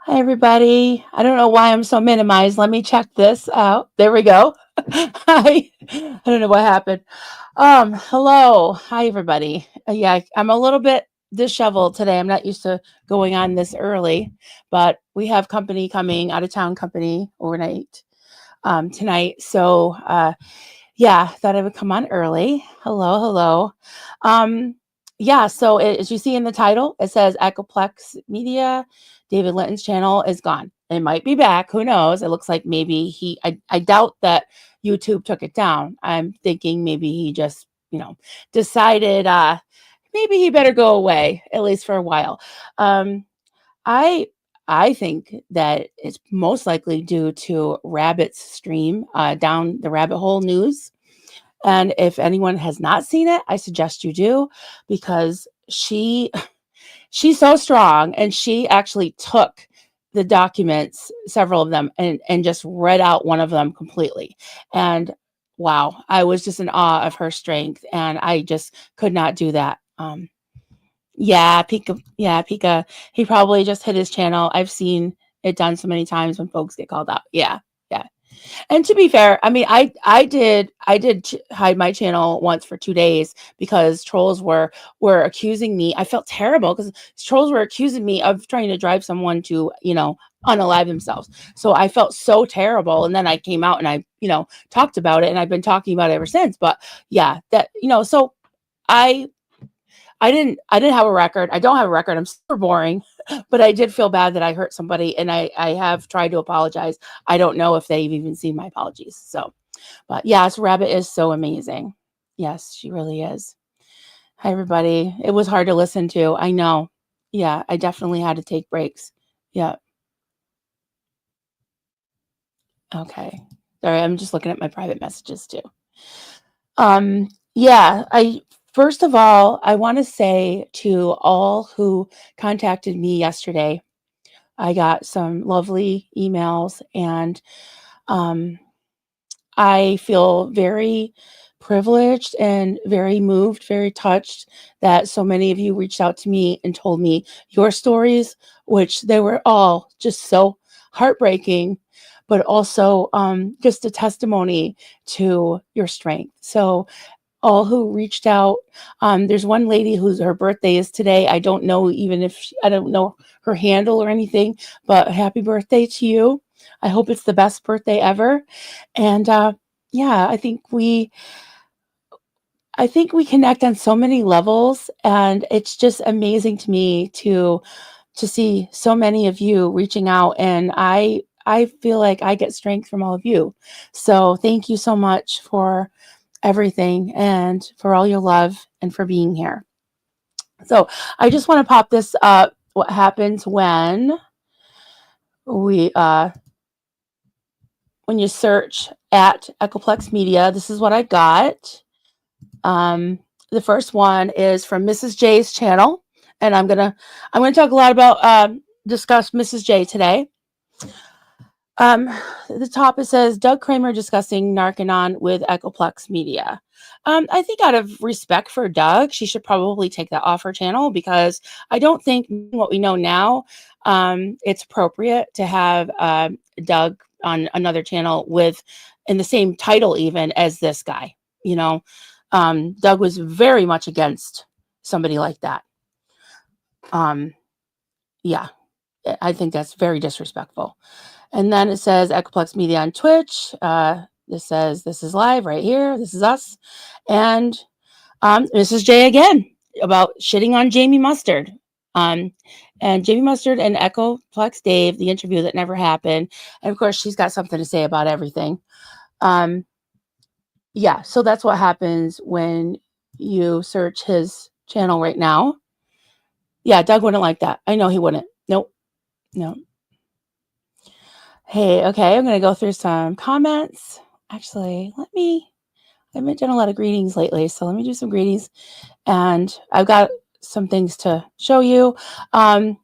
Hi, everybody. I don't know why I'm so minimized. Let me check this out. There we go. Hi. I don't know what happened. Hello. Hi, everybody. Yeah, I'm a little bit disheveled today. I'm not used to going on this early, but we have company coming, out of town company overnight tonight. So, yeah, thought I would come on early. Hello, hello. Um, yeah, so as you see in the title, it says Echoplex Media. David Litton's channel is gone. It might be back. Who knows? It looks like maybe I doubt that YouTube took it down. I'm thinking maybe he just, decided maybe he better go away, at least for a while. Um, I I think that it's most likely due to Rabbit's stream down the rabbit hole news. And if anyone has not seen it, I suggest you do because she's so strong and she actually took the documents, several of them, and just read out one of them completely. And wow, I was just in awe of her strength and I just could not do that. Yeah, Pika. Yeah, Pika. He probably just hit his channel. I've seen it done so many times when folks get called out. Yeah, yeah. And to be fair, I mean, I did hide my channel once for 2 days because trolls were accusing me. I felt terrible because trolls were accusing me of trying to drive someone to unalive themselves. So I felt so terrible, and then I came out and I talked about it, and I've been talking about it ever since. But yeah, so I I didn't have a record. I don't have a record. I'm super boring, but I did feel bad that I hurt somebody and I have tried to apologize. I don't know if they've even seen my apologies. So, but yes, Rabbit is so amazing. Yes, she really is. Hi everybody. It was hard to listen to. I know. Yeah, I definitely had to take breaks. Yeah. Okay. Sorry, I'm just looking at my private messages too. Yeah, I first of all, I want to say to all who contacted me yesterday, I got some lovely emails and um, I feel very privileged and very moved, very touched that so many of you reached out to me and told me your stories, which they were all just so heartbreaking, but also just a testimony to your strength. So all who reached out. There's one lady whose her birthday is today. I don't know even if I don't know her handle or anything, but happy birthday to you. I hope it's the best birthday ever. And yeah, I think we connect on so many levels, and it's just amazing to me to see so many of you reaching out, and I feel like I get strength from all of you. So thank you so much for everything and for all your love and for being here. So I just want to pop this up. What happens we when you search at Echoplex Media? This is what I got. The first one is from Mrs. J's channel, and I'm gonna talk a lot about discuss Mrs. J today. Um, at the top it says Doug Kramer discussing Narcanon with Echoplex Media. I think out of respect for Doug, she should probably take that off her channel because I don't think what we know now, it's appropriate to have Doug on another channel with in the same title even as this guy. You know, Doug was very much against somebody like that. Um, yeah, I think that's very disrespectful. And then it says Echoplex Media on Twitch. This says this is live right here. This is us. And this is Jay again about shitting on Jamie Mustard. Um, and Jamie Mustard and Echoplex Dave, the interview that never happened. And of course, she's got something to say about everything. Yeah, so that's what happens when you search his channel right now. Yeah, Doug wouldn't like that. I know he wouldn't. Nope. No. Hey, okay, I'm going to go through some comments. Actually, I haven't done a lot of greetings lately, so let me do some greetings. And I've got some things to show you. And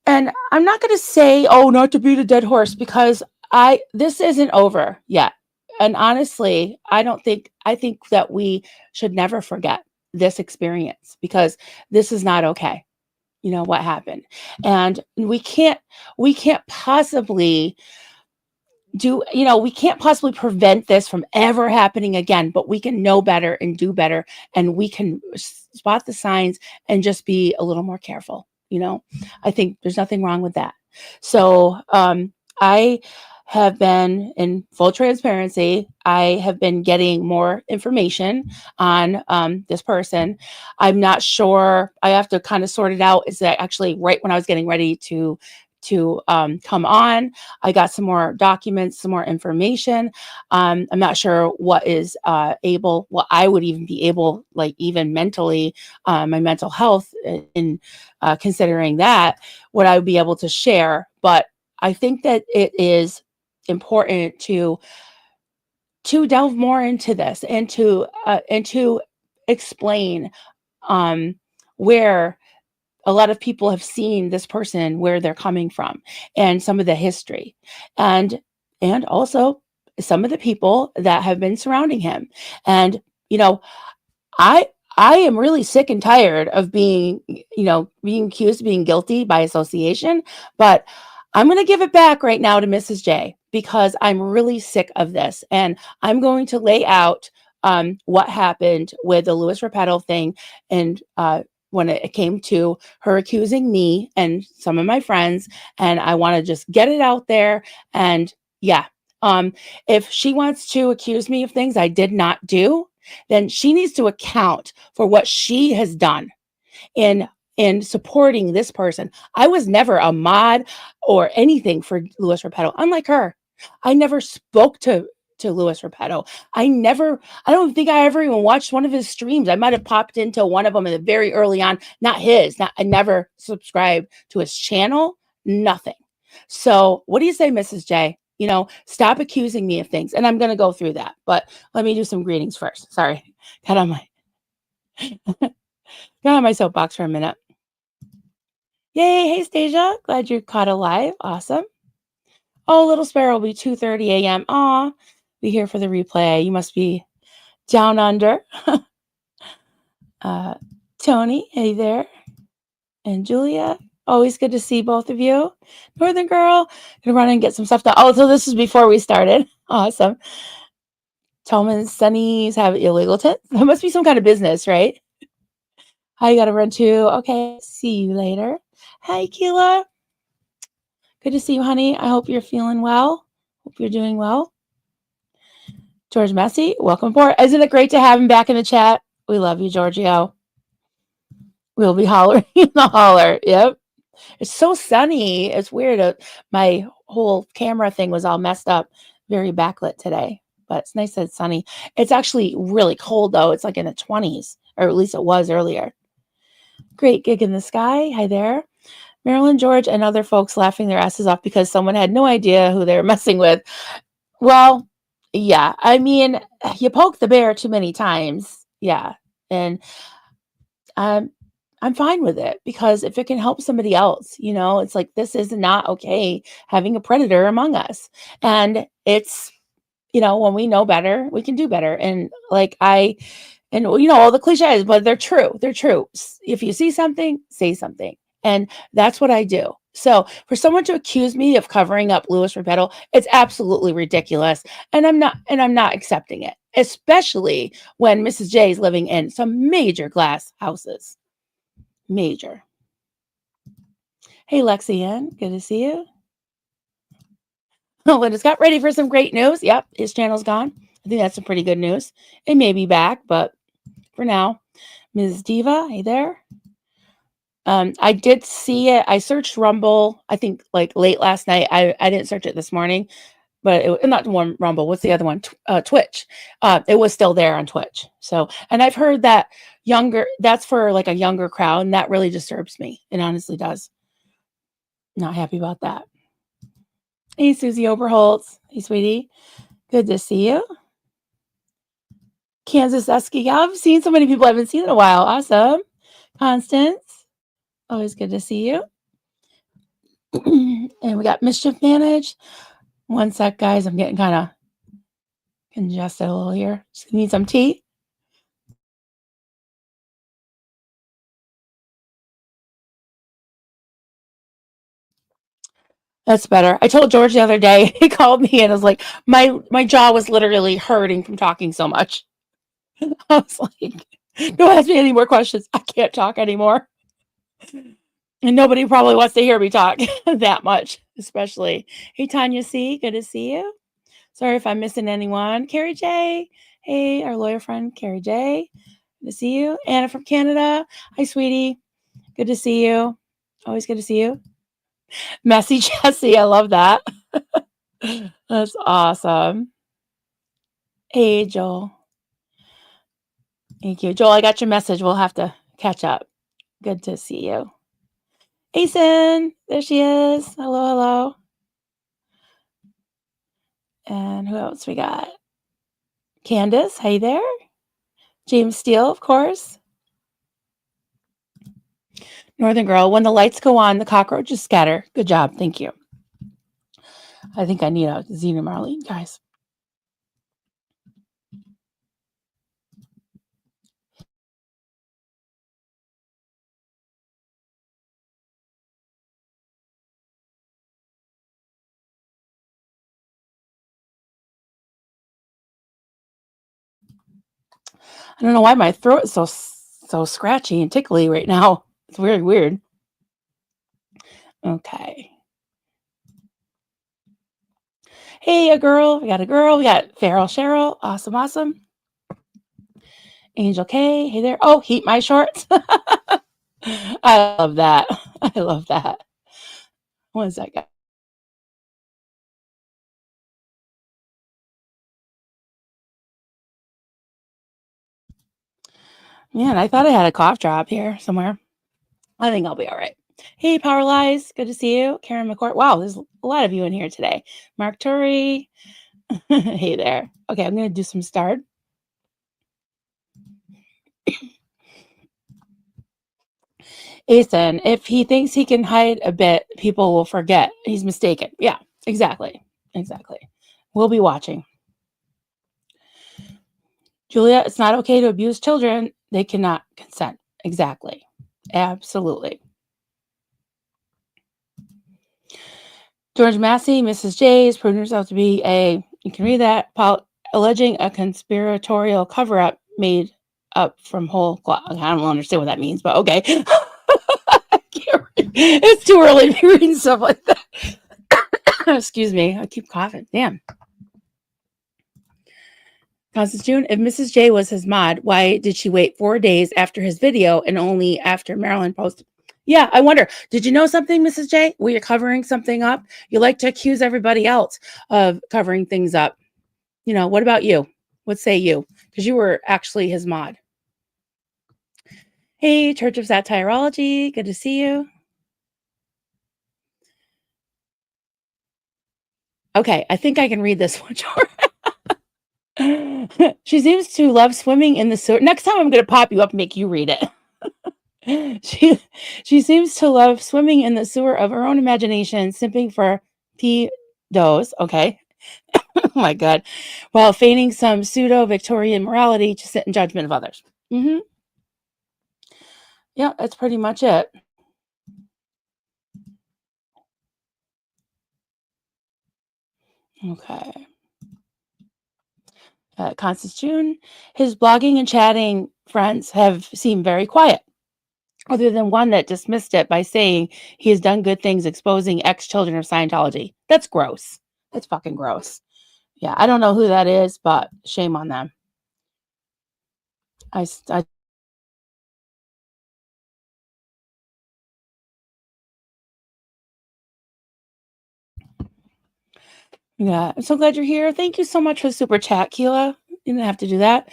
I'm not going to say, oh, not to beat a dead horse, because this isn't over yet. And honestly, I think that we should never forget this experience because this is not okay. what happened. And we can't possibly we can't possibly prevent this from ever happening again, but we can know better and do better, and we can spot the signs and just be a little more careful. I think there's nothing wrong with that. So I have been, in full transparency, I have been getting more information on this person. I'm not sure. I have to kind of sort it out. Is that actually right when I was getting ready to come on? I got some more documents, some more information. I'm not sure what is what I would even be able, like even mentally, my mental health, in considering that, what I would be able to share. But I think that it is important to delve more into this, and to explain where a lot of people have seen this person, where they're coming from, and some of the history, and also some of the people that have been surrounding him. And you know I I am really sick and tired of being accused of being guilty by association, but I'm going to give it back right now to Mrs. J, because I'm really sick of this, and I'm going to lay out what happened with the Louis Repetto thing, and when it came to her accusing me and some of my friends, and I want to just get it out there. And yeah, if she wants to accuse me of things I did not do, then she needs to account for what she has done in supporting this person. I was never a mod or anything for Louis Repetto. Unlike her, I never spoke to Louis Repetto. I don't think I ever even watched one of his streams. I might have popped into one of them in the very early on, not his. I never subscribed to his channel, nothing. So what do you say, Mrs. J? Stop accusing me of things. And I'm going to go through that. But let me do some greetings first. Sorry. Got on my got on my soapbox for a minute. Yay. Hey, Stasia. Glad you caught alive. Awesome. Oh, Little Sparrow will be 2:30 a.m. Aw, be here for the replay. You must be down under. Tony, hey there. And Julia, always good to see both of you. Northern Girl, gonna run and get some stuff done. Oh, so this is before we started. Awesome. Tolman's Sunnies have illegal tents. That must be some kind of business, right? I gotta run too. Okay, see you later. Hi, Keela. Good to see you, honey. I hope you're feeling well. Hope you're doing well. George Messi, welcome aboard. Isn't it great to have him back in the chat? We love you, Giorgio. We'll be hollering in the holler. Yep. It's so sunny. It's weird. My whole camera thing was all messed up, very backlit today, but it's nice that it's sunny. It's actually really cold, though. It's like in the 20s, or at least it was earlier. Great gig in the sky. Hi there. Marilyn, George, and other folks laughing their asses off because someone had no idea who they were messing with. Well, yeah. I mean, you poke the bear too many times. Yeah. And I'm fine with it, because if it can help somebody else, it's like, this is not okay, having a predator among us. And it's, when we know better, we can do better. And all the cliches, but they're true. They're true. If you see something, say something. And that's what I do. So for someone to accuse me of covering up Louis Repetto, it's absolutely ridiculous. And I'm not accepting it, especially when Mrs. J is living in some major glass houses. Major. Hey, Lexi Ann, good to see you. Oh, Linda Scott, ready for some great news? Yep, his channel's gone. I think that's some pretty good news. It may be back, but for now, Ms. Diva, hey there. I did see it. I searched Rumble, I think like late last night. I didn't search it this morning, but not one Rumble. What's the other one? Twitch. It was still there on Twitch. So, and I've heard that that's for like a younger crowd, and that really disturbs me. It honestly does. Not happy about that. Hey, Susie Oberholtz. Hey, sweetie. Good to see you. Kansas Esky. I've seen so many people I haven't seen in a while. Awesome. Constance. Always good to see you. And we got Mischief Managed. One sec, guys. I'm getting kind of congested a little here. Just need some tea. That's better. I told George the other day, he called me and was like, my jaw was literally hurting from talking so much. I was like, don't ask me any more questions. I can't talk anymore. And nobody probably wants to hear me talk that much, especially. Hey, Tanya C., good to see you. Sorry if I'm missing anyone. Carrie J. Hey, our lawyer friend, Carrie J. Good to see you. Anna from Canada. Hi, sweetie. Good to see you. Always good to see you. Messy Jessie. I love that. That's awesome. Hey, Joel. Thank you. Joel, I got your message. We'll have to catch up. Good to see you. Asen. There she is. Hello, hello. And who else we got? Candace. Hey there. James Steele, of course. Northern Girl. When the lights go on, the cockroaches scatter. Good job. Thank you. I think I need a Xena Marlene, guys. I don't know why my throat is so scratchy and tickly right now. It's very weird. Okay. Hey, a girl. We got a girl. We got Farrell Cheryl. Awesome, awesome. Angel K. Hey there. Oh, heat my shorts. I love that. I love that. What is that guy? Man, I thought I had a cough drop here somewhere. I think I'll be all right. Hey, Power Lies. Good to see you. Karen McCourt. Wow, there's a lot of you in here today. Mark Turry. Hey there. Okay, I'm going to do some start. Asen, if he thinks he can hide a bit, people will forget. He's mistaken. Yeah, exactly. Exactly. We'll be watching. Julia, it's not okay to abuse children. They cannot consent. Exactly. Absolutely. George Massey, Mrs. J, has proven herself to be you can read that, alleging a conspiratorial cover-up made up from whole cloth. I don't understand what that means, but okay. It's too early to be reading stuff like that. Excuse me. I keep coughing. Damn. Constance June, if Mrs. J was his mod, why did she wait 4 days after his video and only after Marilyn posted? Yeah, I wonder, did you know something, Mrs. J? Were you covering something up? You like to accuse everybody else of covering things up. You know, what about you? What say you? Because you were actually his mod. Hey, Church of Satirology, good to see you. Okay, I think I can read this one, George. She seems to love swimming in the sewer. Next time I'm going to pop you up and make you read it. She seems to love swimming in the sewer of her own imagination, simping for pedos. Okay. Oh my God. While feigning some pseudo-Victorian morality to sit in judgment of others. Mm-hmm. Yeah, that's pretty much it. Okay. Constance June, his blogging and chatting friends have seemed very quiet, other than one that dismissed it by saying he has done good things exposing ex-children of Scientology. That's gross. That's fucking gross. Yeah, I don't know who that is, but shame on them. I Yeah, I'm so glad you're here. Thank you so much for the super chat, Keela. You didn't have to do that.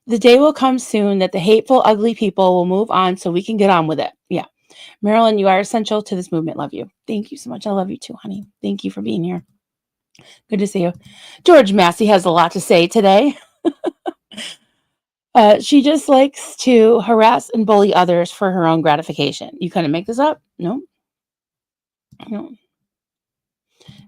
The day will come soon that the hateful, ugly people will move on so we can get on with it. Yeah. Marilyn, you are essential to this movement. Love you. Thank you so much. I love you too, honey. Thank you for being here. Good to see you. George Massey has a lot to say today. She just likes to harass and bully others for her own gratification. You couldn't make this up? No. No.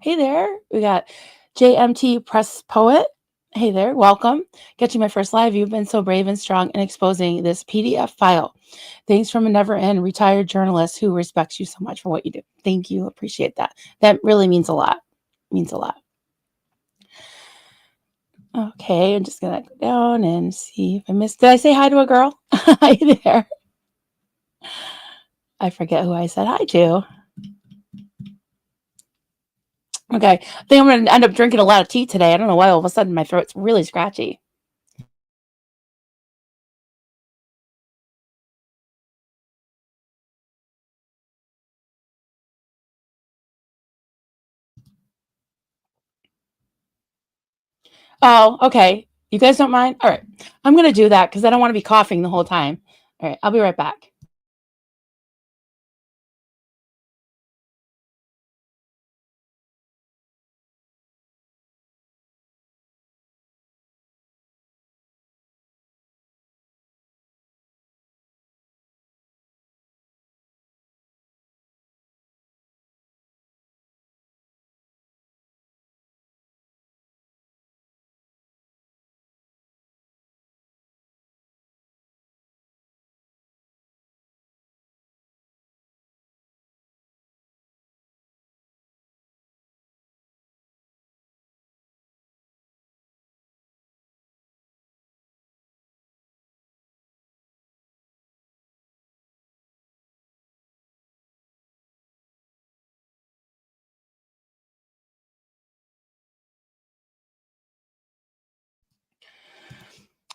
Hey there. We got JMT Press Poet. Hey there. Welcome. Catching my first live. You've been so brave and strong in exposing this PDF file. Thanks from a never end retired journalist who respects you so much for what you do. Thank you. Appreciate that. That really means a lot. Means a lot. Okay, I'm just gonna go down and see if I missed. Did I say hi to a girl? Hi there. I forget who I said hi to. Okay, I think I'm gonna end up drinking a lot of tea today. I don't know why all of a sudden my throat's really scratchy. Oh, okay. You guys don't mind? All right. I'm gonna do that because I don't want to be coughing the whole time. All right, I'll be right back.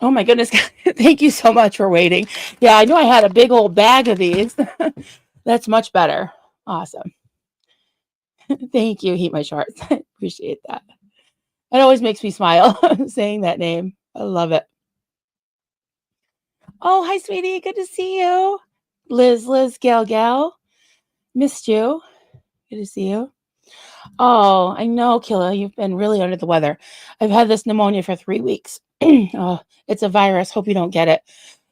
Oh my goodness. Thank you so much for waiting. Yeah, I knew I had a big old bag of these. That's much better. Awesome. Thank you, Heat My Shorts. I appreciate that. It always makes me smile saying that name. I love it. Oh, hi, sweetie. Good to see you. Liz, Gal. Missed you. Good to see you. Oh, I know, Killa. You've been really under the weather. I've had this pneumonia for 3 weeks. Oh, it's a virus. Hope you don't get it.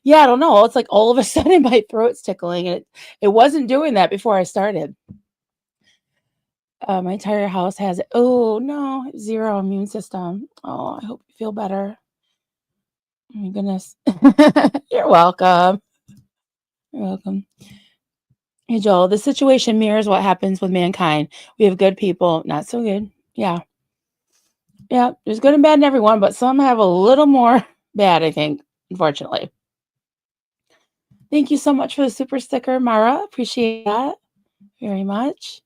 Yeah, I don't know. It's like all of a sudden my throat's tickling, and it wasn't doing that before I started. My entire house has it. Oh no, zero immune system. Oh, I hope you feel better. Oh my goodness. You're welcome. You're welcome. Hey Joel, the situation mirrors what happens with mankind. We have good people, not so good. Yeah. Yeah. There's good and bad in everyone, but some have a little more bad, I think, unfortunately. Thank you so much for the super sticker, Mara. Appreciate that very much.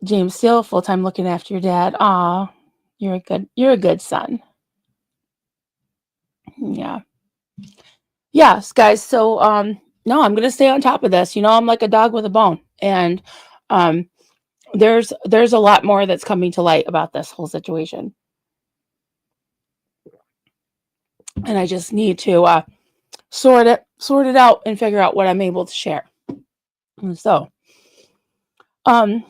James Steele, full time looking after your dad. Aw, you're a good son. Yeah. Yes, guys. So no, I'm gonna stay on top of this. You know, I'm like a dog with a bone. And um there's a lot more that's coming to light about this whole situation. And I just need to sort it out and figure out what I'm able to share. And so um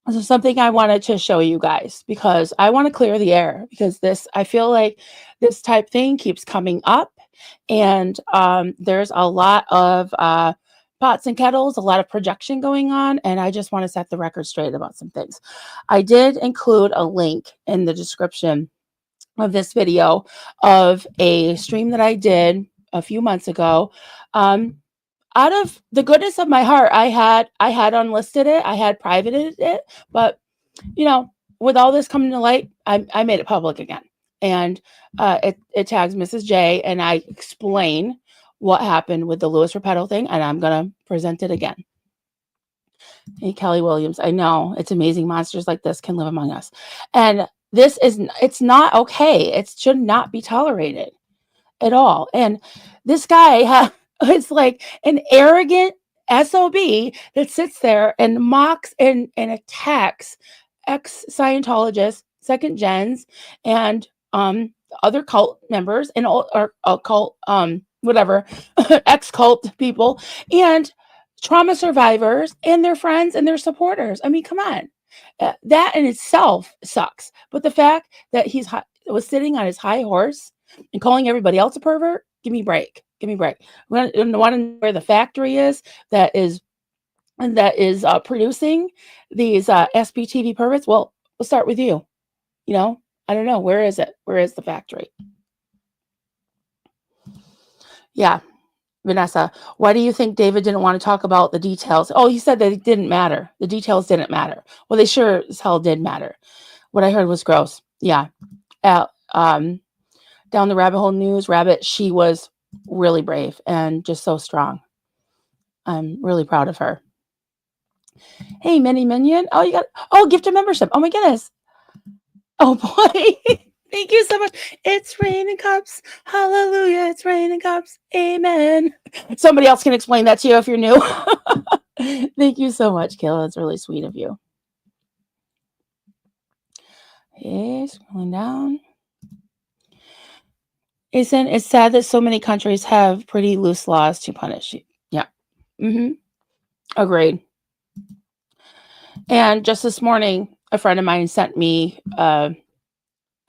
this is something I wanted to show you guys because I want to clear the air because I feel like this type thing keeps coming up, and there's a lot of pots and kettles, a lot of projection going on, and I just want to set the record straight about some things. I did include a link in the description of this video of a stream that I did a few months ago. Out of the goodness of my heart, I had unlisted it, I had privated it, but you know, with all this coming to light, I made it public again, and it tags Mrs. J, and I explain what happened with the Louis Repetto thing, and I'm gonna present it again. Hey, Kelly Williams, I know it's amazing monsters like this can live among us, and it's not okay. It should not be tolerated at all. And this guy is like an arrogant SOB that sits there and mocks and attacks ex Scientologists, second gens, and other cult members and all or cult whatever ex cult people and trauma survivors and their friends and their supporters. I mean, come on. That in itself sucks. But the fact that was sitting on his high horse and calling everybody else a pervert, give me a break. Give me a break. Want to know where the factory is that is producing these SPTV perverts? Well, we'll start with you. You know, I don't know. Where is it? Where is the factory? Yeah, Vanessa, why do you think David didn't want to talk about the details? Oh, he said that it didn't matter. The details didn't matter. Well, they sure as hell did matter. What I heard was gross. Yeah. Uh, um, Down the rabbit hole news, Rabbit, she was really brave and just so strong. I'm really proud of her. Hey, Mini Minion. Oh, you got, oh, gift a membership. Oh my goodness. Oh boy. Thank you so much. It's raining cups. Hallelujah. It's raining cups. Amen. Somebody else can explain that to you if you're new. Thank you so much, Kayla. That's really sweet of you. Okay, scrolling down. It's sad that so many countries have pretty loose laws to punish you. Yeah. Mm-hmm. Agreed. And just this morning, a friend of mine sent me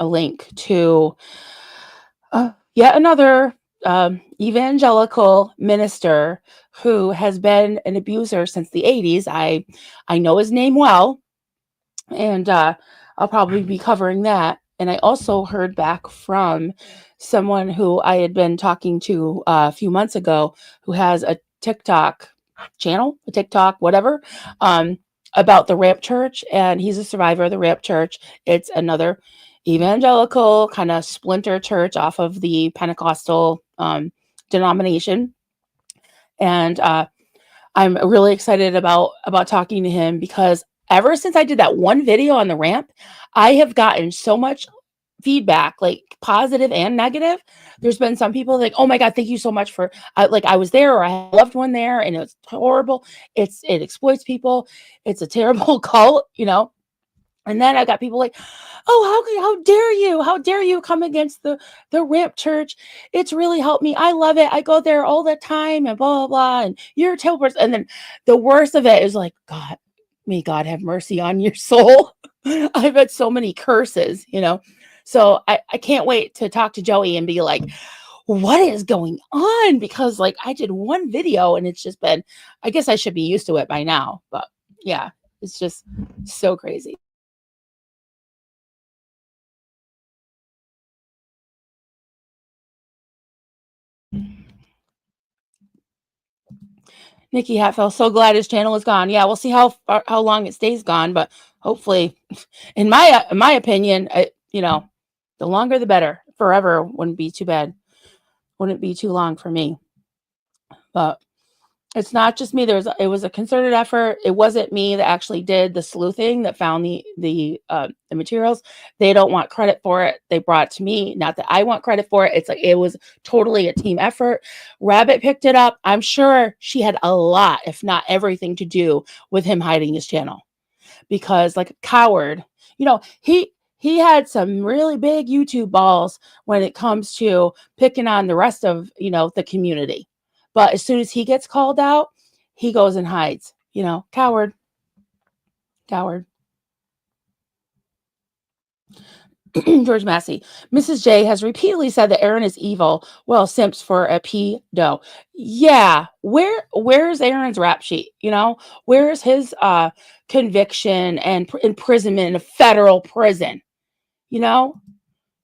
a link to yet another evangelical minister who has been an abuser since the 80s. I know his name well, and I'll probably be covering that. And I also heard back from someone who I had been talking to a few months ago who has a TikTok channel, a TikTok, whatever, about the Ramp Church. And he's a survivor of the Ramp Church. It's another evangelical kind of splinter church off of the Pentecostal denomination. And I'm really excited about talking to him because ever since I did that one video on the ramp, I have gotten so much feedback, like positive and negative. There's been some people like, "Oh my God, thank you so much for like I was there or I had a loved one there and it was horrible. It exploits people. It's a terrible cult, you know." And then I got people like, "Oh, how dare you? How dare you come against the Ramp Church? It's really helped me. I love it. I go there all the time and blah blah blah. And you're a terrible person." And then the worst of it is like, God, may God have mercy on your soul. I've had so many curses, you know. So I can't wait to talk to Joey and be like, what is going on? Because like I did one video and it's just been, I guess I should be used to it by now. But yeah, it's just so crazy. Nikki Hatfield, so glad his channel is gone. Yeah, we'll see how long it stays gone, but hopefully, in my opinion, you know, the longer the better. Forever wouldn't be too bad. Wouldn't be too long for me. But it's not just me. It was a concerted effort. It wasn't me that actually did the sleuthing that found the materials. They don't want credit for it. They brought it to me. Not that I want credit for it. It's like it was totally a team effort. Rabbit picked it up. I'm sure she had a lot, if not everything, to do with him hiding his channel. Because like a coward, you know, he had some really big YouTube balls when it comes to picking on the rest of, you know, the community. But as soon as he gets called out, he goes and hides, you know, coward, coward. George Massey. Mrs. J has repeatedly said that Aaron is evil. Well, simps for a pedo. Yeah. Where's Aaron's rap sheet? You know, where's his conviction and imprisonment in a federal prison? You know,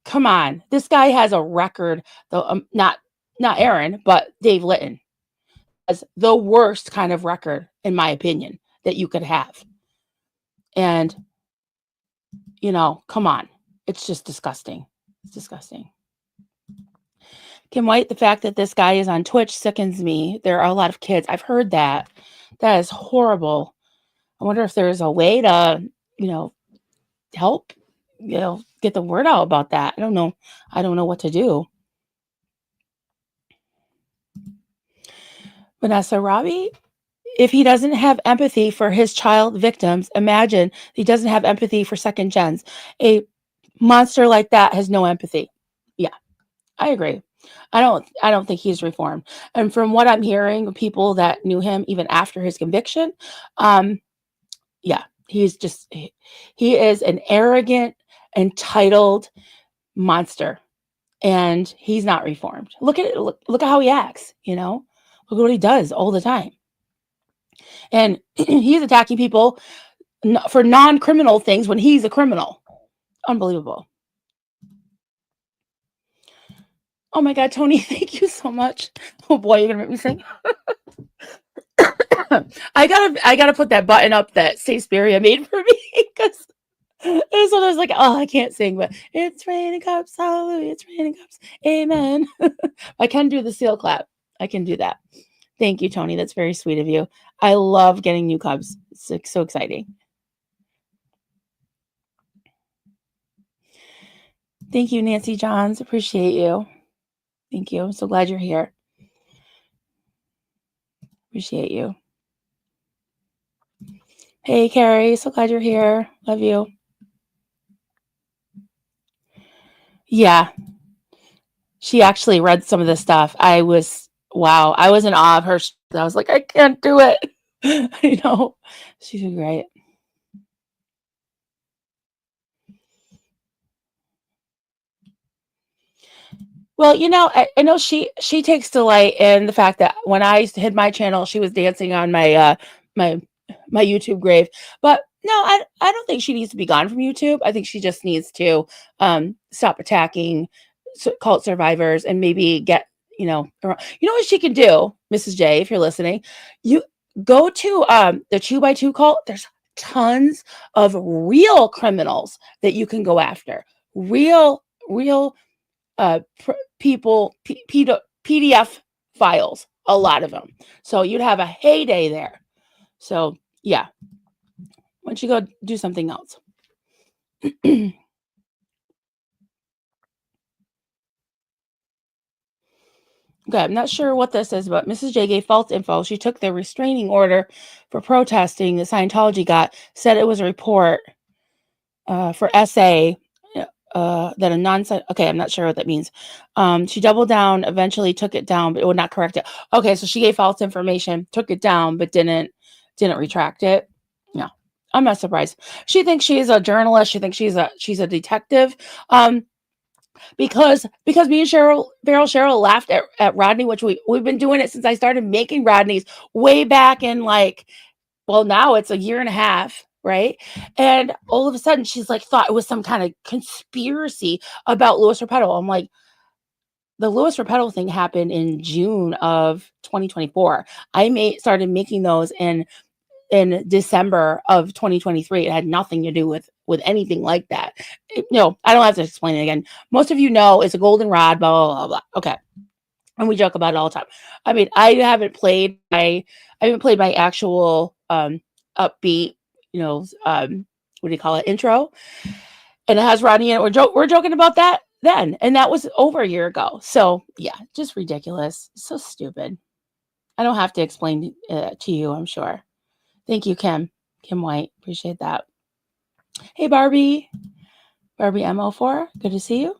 come on. This guy has a record, though, not Aaron, but Dave Litton has the worst kind of record, in my opinion, that you could have. And, you know, come on. It's just disgusting. It's disgusting. Kim White, the fact that this guy is on Twitch sickens me. There are a lot of kids. I've heard that. That is horrible. I wonder if there's a way to, you know, help, you know, get the word out about that. I don't know. I don't know what to do. Vanessa Robbie, if he doesn't have empathy for his child victims, imagine he doesn't have empathy for second gens. A monster like that has no empathy. Yeah, I agree. I don't think he's reformed. And from what I'm hearing, people that knew him even after his conviction, yeah, he's just he is an arrogant, entitled monster, and he's not reformed. Look at it. Look at how he acts. You know, look at what he does all the time, and he's attacking people for non-criminal things when he's a criminal. Unbelievable. Oh my God, Tony, thank you so much. Oh boy, you're gonna make me sing. I gotta put that button up that Saceberia made for me because it's one of those like, oh, I can't sing, but it's raining cups, hallelujah, it's raining cups, amen. I can do the seal clap. I can do that. Thank you, Tony. That's very sweet of you. I love getting new cubs. It's like, so exciting. Thank you, Nancy Johns. Appreciate you. Thank you. I'm so glad you're here. Appreciate you. Hey, Carrie. So glad you're here. Love you. Yeah. She actually read some of the stuff. Wow. I was in awe of her. I was like, I can't do it. You know, she's great. Well, you know, I know she takes delight in the fact that when I hid my channel, she was dancing on my my YouTube grave. But no, I don't think she needs to be gone from YouTube. I think she just needs to stop attacking cult survivors and maybe get, you know what she can do, Mrs. J, if you're listening. You go to the 2x2 cult. There's tons of real criminals that you can go after. Real people PDF files, a lot of them. So you'd have a heyday there. So yeah, why don't you go do something else? Okay, I'm not sure what this is, but Mrs. J gave false info. She took the restraining order for protesting that Scientology got, said it was a report for SA that a okay, I'm not sure what that means. She doubled down, eventually took it down, but it would not correct it. Okay, so she gave false information, took it down, but didn't retract it. No, I'm not surprised. She thinks she's a journalist. She thinks she's a detective. Because me and Cheryl laughed at Rodney, which we've been doing it since I started making Rodneys way back in now it's a year and a half, right? And all of a sudden she's like, thought it was some kind of conspiracy about Louis Repetto. I'm like, the Louis Repetto thing happened in June of 2024. I started making those in December of 2023. It had nothing to do with anything like that. I don't have to explain it again. Most of you know it's a golden rod, blah, blah, blah, blah. Okay. And we joke about it all the time. I mean, I haven't played my actual upbeat, what do you call it, intro, and it has Rodney in it. We're joking about that then, and that was over a year ago. So yeah, just ridiculous, so stupid. I don't have to explain to you, I'm sure. Thank you, Kim White. Appreciate that. Hey, Barbie MO4, good to see you.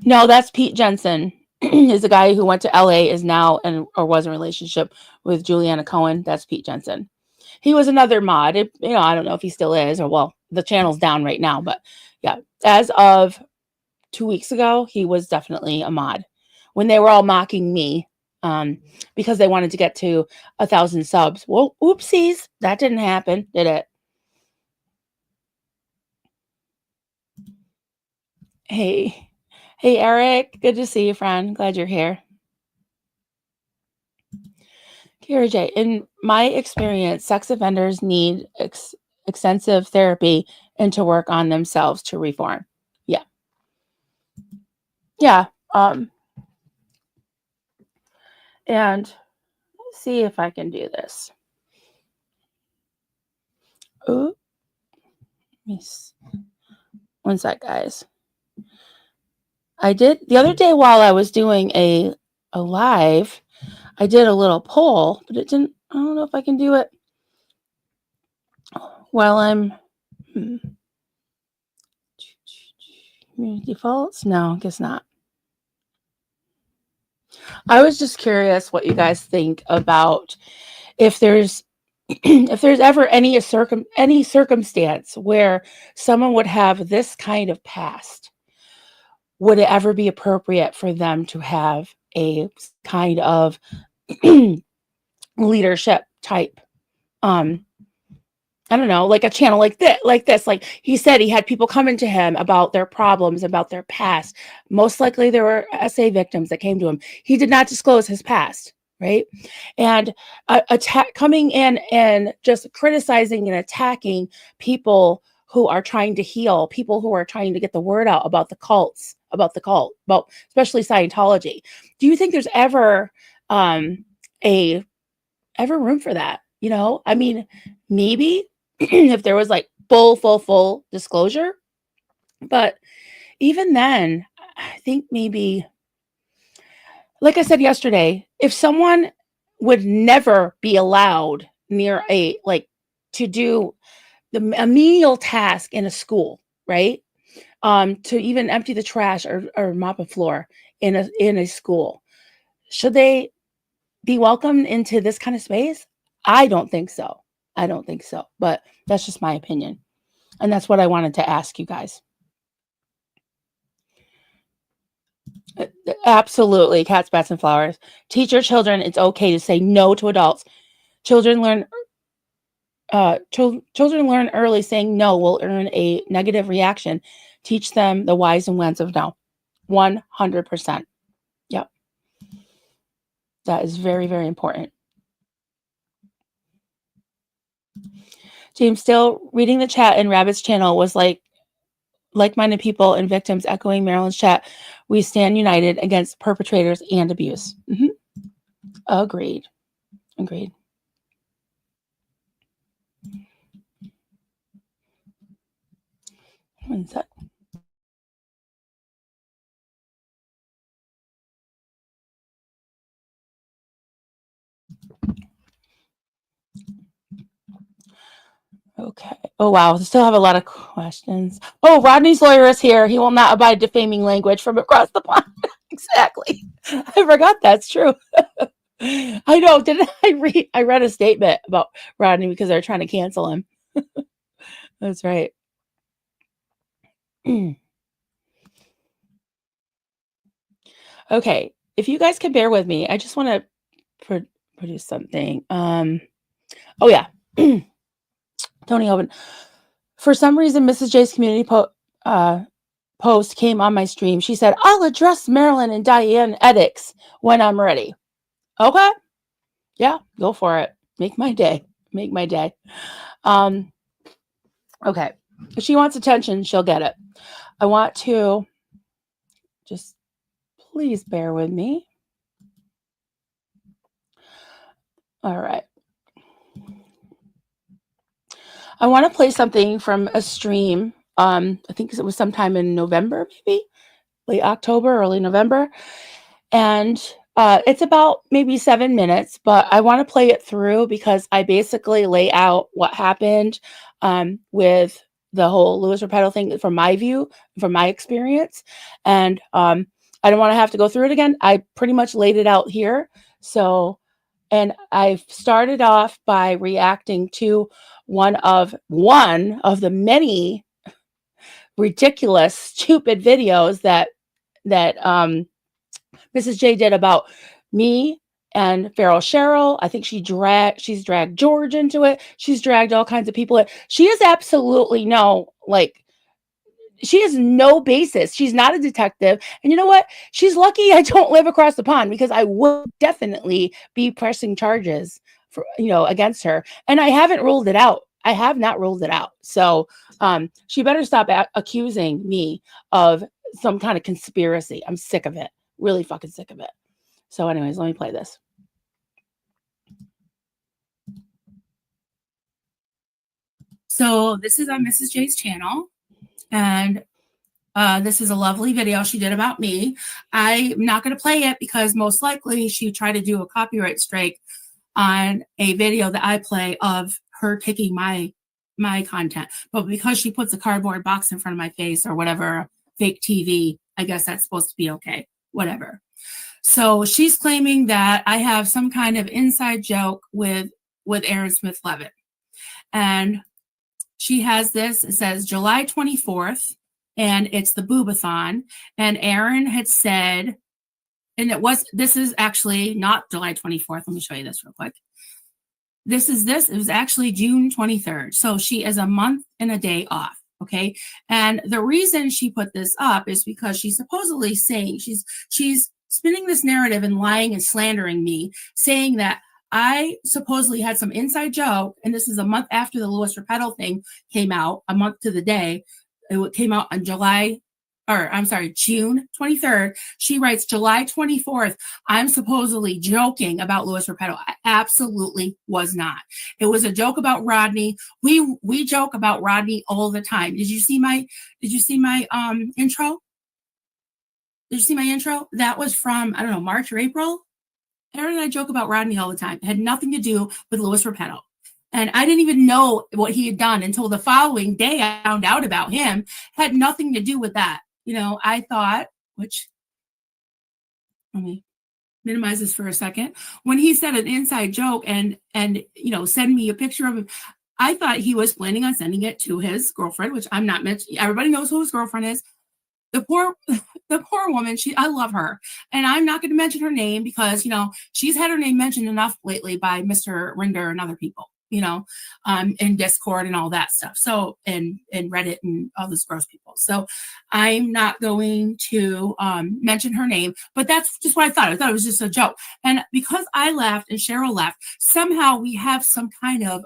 No, that's Pete Jensen. Is the guy who went to LA, is now or was in a relationship with Juliana Cohen. That's Pete Jensen. He was another mod. I don't know if he still is, or the channel's down right now, but yeah, as of 2 weeks ago, he was definitely a mod when they were all mocking me because they wanted to get to 1,000 subs. Well, oopsies, that didn't happen, did it? Hey, Eric, good to see you, friend. Glad you're here. Kira J, in my experience, sex offenders need extensive therapy and to work on themselves to reform. Yeah. Yeah. And let's see if I can do this. Ooh. One sec, guys. I did the other day while I was doing a live, I did a little poll, but I don't know if I can do it while I'm defaults. No, I guess not. I was just curious what you guys think about if there's ever any circumstance where someone would have this kind of past. Would it ever be appropriate for them to have a kind of leadership type I don't know, like a channel like this. Like he said, he had people coming to him about their problems, about their past. Most likely there were SA victims that came to him. He did not disclose his past, right? And coming in and just criticizing and attacking people who are trying to heal, people who are trying to get the word out about the cults, about especially Scientology. Do you think there's ever a ever room for that? You know, I mean, maybe if there was like full disclosure, but even then, I think maybe, like I said yesterday, if someone would never be allowed near to do a menial task in a school, right? To even empty the trash or mop a floor in a school, should they be welcomed into this kind of space? I don't think so. I don't think so. But that's just my opinion. And that's what I wanted to ask you guys. Absolutely. Cats, bats, and flowers. Teach your children it's okay to say no to adults. Children learn children learn early saying no will earn a negative reaction. Teach them the whys and whens of no. 100%. Yep. That is very, very important. James, still reading the chat in Rabbit's channel was like-minded people and victims echoing Marilyn's chat. We stand united against perpetrators and abuse. Mm-hmm. Agreed. Agreed. One sec. Okay. Oh, wow. Still have a lot of questions. Oh, Rodney's lawyer is here. He will not abide defaming language from across the pond. Exactly. I forgot that's true. I know. Didn't I read a statement about Rodney because they're trying to cancel him. That's right. Okay. If you guys can bear with me, I just want to produce something. Oh, yeah. Tony Open. For some reason, Mrs. J's community post came on my stream. She said, I'll address Marilyn and Diane edicts when I'm ready. Okay. Yeah, go for it. Make my day. Make my day. Okay. If she wants attention, she'll get it. I want to just please bear with me. All right. I want to play something from a stream. I think it was sometime in November, maybe late October, early November. And it's about maybe 7 minutes, but I want to play it through because I basically lay out what happened with the whole Louis Repetto thing from my view, from my experience. And I don't want to have to go through it again. I pretty much laid it out here. So, and I started off by reacting to one of the many ridiculous, stupid videos that Mrs. J did about me and Farrell Cheryl. I think she's dragged George into it. She's dragged all kinds of people in. She has absolutely she has no basis. She's not a detective. And you know what? She's lucky I don't live across the pond because I would definitely be pressing charges against her. And I haven't ruled it out. I have not ruled it out. So she better stop accusing me of some kind of conspiracy. I'm sick of it. Really fucking sick of it. So anyways, let me play this. So this is on Mrs. J's channel. And this is a lovely video she did about me. I'm not going to play it because most likely she tried to do a copyright strike on a video that I play of her taking my content. But because she puts a cardboard box in front of my face or whatever, fake TV, I guess that's supposed to be okay. Whatever. So she's claiming that I have some kind of inside joke with Aaron Smith Levitt. And she has this. It says July 24th. And it's the Boobathon. And Aaron had said, and this is actually not July 24th. Let me show you this real quick. It was actually June 23rd. So she is a month and a day off. Okay. And the reason she put this up is because she's supposedly saying she's spinning this narrative and lying and slandering me, saying that I supposedly had some inside joke. And this is a month after the Louis Repetto thing came out, a month to the day. It came out on June 23rd. She writes July 24th. I'm supposedly joking about Louis Repetto. I absolutely was not. It was a joke about Rodney. We joke about Rodney all the time. Did you see my intro? Did you see my intro? That was from, I don't know, March or April. Aaron and I joke about Rodney all the time. It had nothing to do with Louis Repetto. And I didn't even know what he had done until the following day I found out about him. Had nothing to do with that. I thought, let me minimize this for a second. When he said an inside joke and send me a picture of him, I thought he was planning on sending it to his girlfriend, which I'm not mentioning. Everybody knows who his girlfriend is. The poor woman, I love her. And I'm not going to mention her name because, she's had her name mentioned enough lately by Mr. Rinder and other people, in Discord and all that stuff. So, and Reddit and all those gross people. So I'm not going to mention her name, but that's just what I thought. I thought it was just a joke. And because I left and Cheryl left, somehow we have some kind of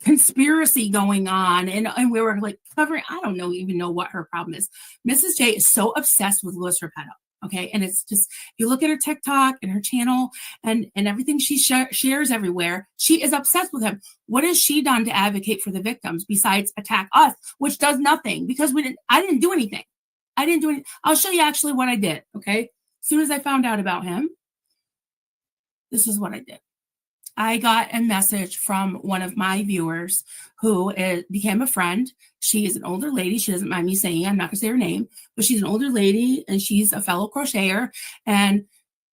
conspiracy going on, and we were like covering. I don't even know what her problem is. Mrs. J is so obsessed with Louis Repetto. Okay, and it's just, you look at her TikTok and her channel and everything she shares everywhere. She is obsessed with him. What has she done to advocate for the victims besides attack us, which does nothing because I didn't do anything. I'll show you actually what I did. Okay, as soon as I found out about him, this is what I did. I got a message from one of my viewers who became a friend. She is an older lady. She doesn't mind me saying, I'm not going to say her name, but she's an older lady and she's a fellow crocheter. And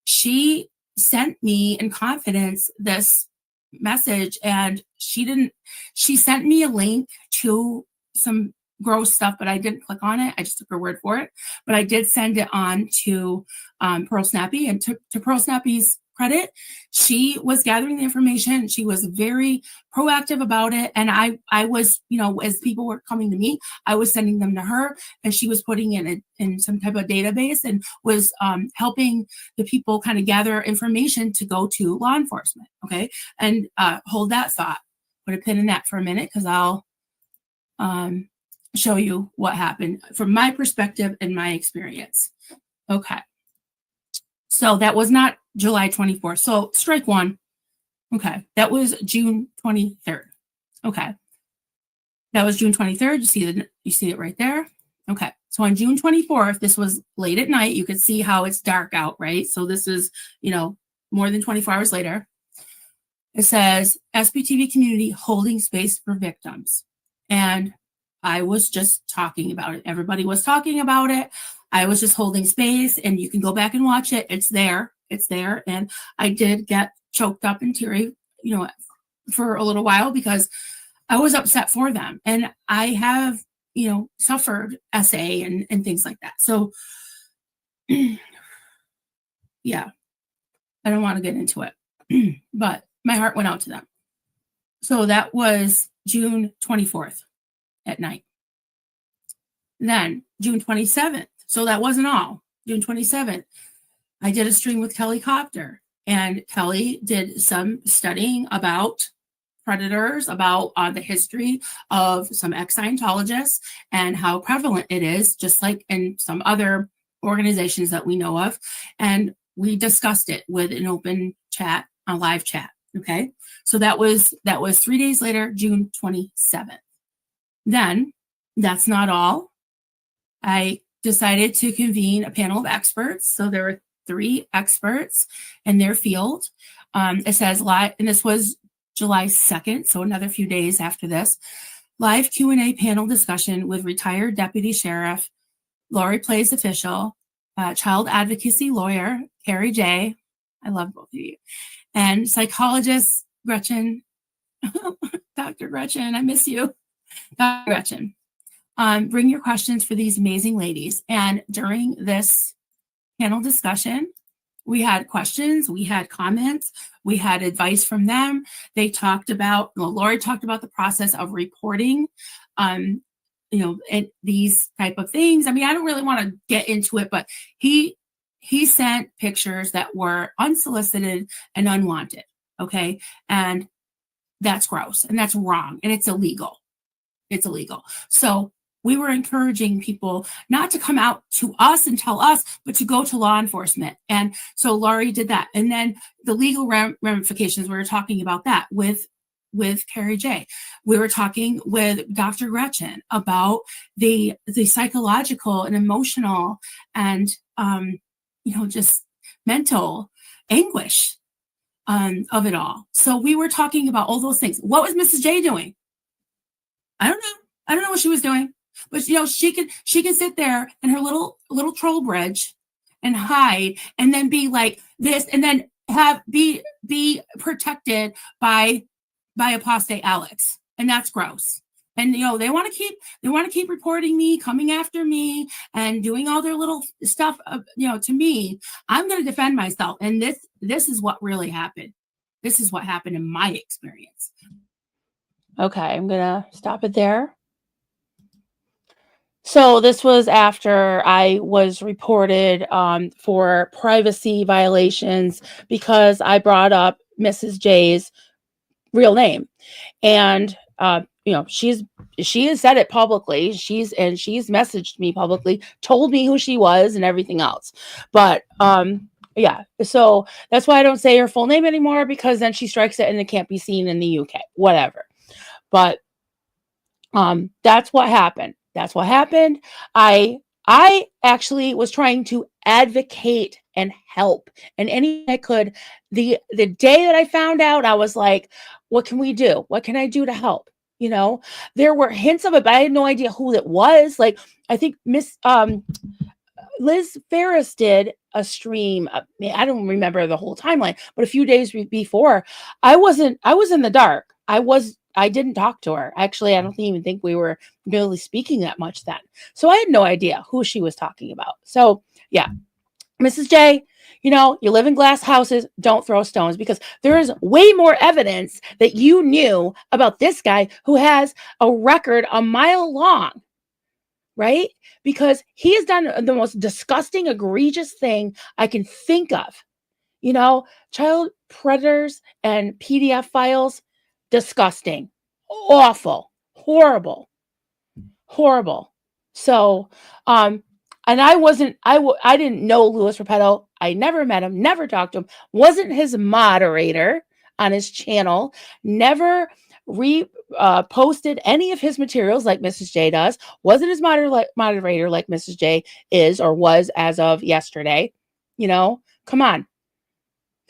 she sent me in confidence this message, and she sent me a link to some gross stuff, but I didn't click on it. I just took her word for it. But I did send it on to Pearl Snappy, and to Pearl Snappy's credit, she was gathering the information. She was very proactive about it. And I was, as people were coming to me, I was sending them to her, and she was putting it in some type of database and was helping the people kind of gather information to go to law enforcement. Okay. And hold that thought, put a pin in that for a minute, because I'll show you what happened from my perspective and my experience. Okay. So that was not July 24th. So strike one. Okay. That was June 23rd. Okay. That was June 23rd. You see it right there. Okay. So on June 24th, this was late at night. You could see how it's dark out, right? So this is, more than 24 hours later. It says SBTV community holding space for victims. And I was just talking about it. Everybody was talking about it. I was just holding space, and you can go back and watch it. It's there. And I did get choked up and teary, for a little while because I was upset for them. And I have, suffered SA and things like that. So yeah, I don't want to get into it, but my heart went out to them. So that was June 24th at night. Then June 27th. So that wasn't all. June 27th, I did a stream with Kelly Copter, and Kelly did some studying about predators, about the history of some ex-Scientologists and how prevalent it is, just like in some other organizations that we know of. And we discussed it with an open chat, a live chat. Okay. So that was 3 days later, June 27th. Then that's not all. I decided to convene a panel of experts. So there were 3 experts in their field. It says live, and this was July 2nd, so another few days after this. Live Q&A panel discussion with retired deputy sheriff, Lori Plays official, child advocacy lawyer, Carrie J. I love both of you. And psychologist Gretchen, Dr. Gretchen, I miss you. Dr. Gretchen. Bring your questions for these amazing ladies. And during this panel discussion, We had questions, we had comments, we had advice from them. They talked about, well, Lori talked about the process of reporting, and these type of things. I mean, I don't really want to get into it, but he sent pictures that were unsolicited and unwanted. Okay. And that's gross and that's wrong and it's illegal. It's illegal. So we were encouraging people not to come out to us and tell us, but to go to law enforcement. And so Laurie did that. And then the legal ramifications, we were talking about that with Carrie J. We were talking with Dr. Gretchen about the psychological and emotional and just mental anguish of it all. So we were talking about all those things. What was Mrs. J doing? I don't know. I don't know what she was doing. But she can sit there in her little troll bridge and hide and then be like this and then be protected by apostate Alex. And that's gross. And they want to keep reporting me, coming after me and doing all their little stuff to me. I'm going to defend myself. And this is what really happened. This is what happened in my experience. Okay, I'm going to stop it there. So this was after I was reported for privacy violations because I brought up Mrs. J's real name. And, she has said it publicly. She's messaged me publicly, told me who she was and everything else. But, yeah, so that's why I don't say her full name anymore, because then she strikes it and it can't be seen in the UK, whatever. But that's what happened. That's what happened. I actually was trying to advocate and help and anything I could. The day that I found out, I was like, what can we do? What can I do to help? There were hints of it, but I had no idea who it was. Like, I think Miss Liz Ferris did a stream. I don't remember the whole timeline, but a few days before, I was in the dark. I didn't talk to her. Actually, I don't even think we were really speaking that much then. So I had no idea who she was talking about. So yeah, Mrs. J, you live in glass houses, don't throw stones, because there is way more evidence that you knew about this guy who has a record a mile long, right? Because he has done the most disgusting, egregious thing I can think of. Child predators and PDF files, disgusting, awful, horrible. So, and I didn't know Louis Repetto. I never met him, never talked to him, wasn't his moderator on his channel, never posted any of his materials like Mrs. J does, wasn't his moderator like Mrs. J is or was as of yesterday. Come on.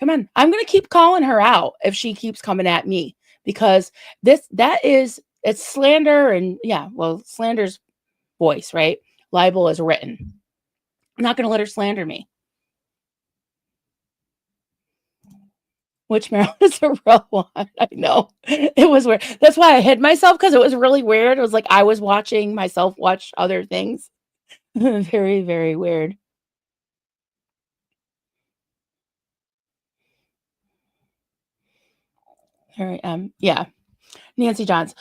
I'm going to keep calling her out if she keeps coming at me, because it's slander. And slander's voice, right? Libel is written. I'm not going to let her slander me. Which Maryland is a real one. I know. It was weird. That's why I hid myself, because it was really weird. It was like I was watching myself watch other things. Very, very weird. Here I am. Yeah. Nancy Johns.